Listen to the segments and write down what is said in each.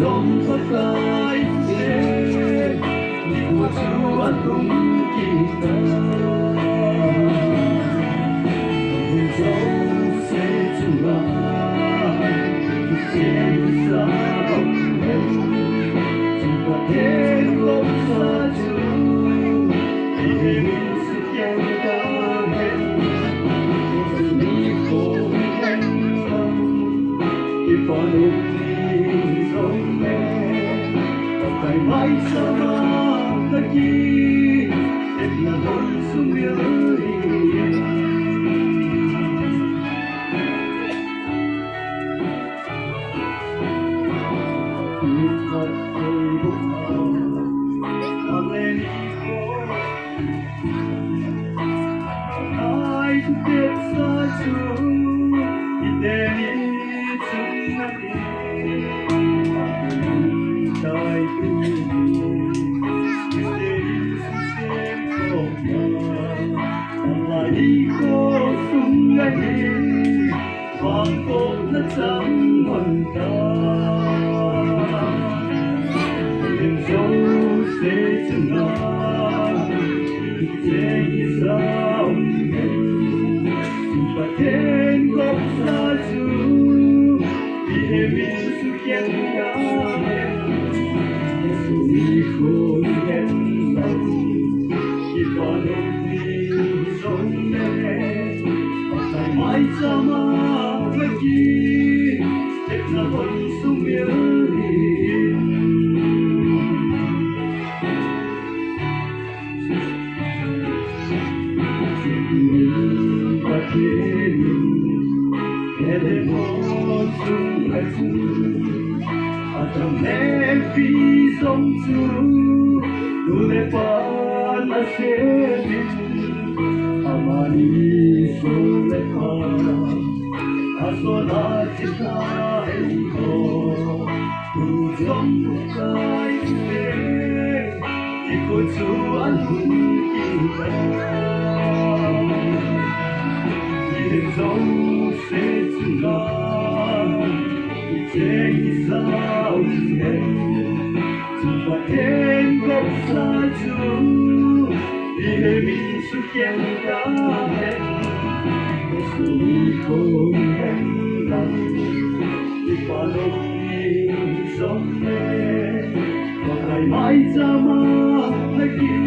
sống có cái thế của Chúa tung kita dấu sẽ Tuhan bisa jika tengok saja diri sekian tahun menikung ibadah Tại mãi sama lagi Etna hon sumiri Ikat kehidupan Aleniko Ay tukit satu Iteni sungai Dai Iko sungai Bangkok na sang manta Yang jauh setengah Seisau Sempat tengok satu Dihemin sekian kali Sumikun hendak Ibadah Mãi sama lagi Etna hon sumiri Batini Ede hon sumai Atang nevi song tu Nune panasebi Amani soleha Asola cita ego Tujong bukai te Ikut Tuhan kita Hidup jauh setengah Kisah Jumpa tengok saja Dihemin sekian kali Sumikun hendak Ibadah ni sampai Pakai mai sama lagi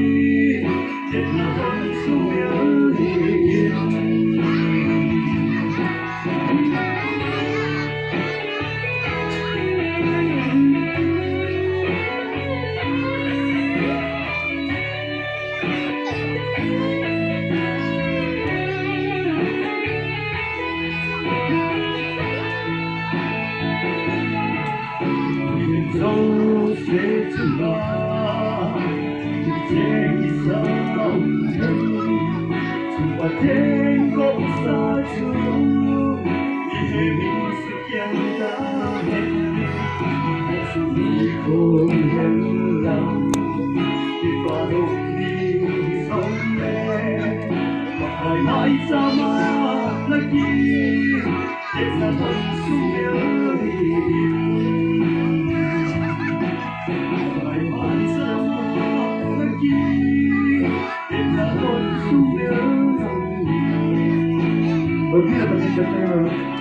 Etna hon sumiri Dấu setengah Kisah Jumpa tengok saja Dihemin sekian tahun Sumikun hendak Ibadah ni sampai Pakai mai sama lagi Etna hon sumiri Olvídate de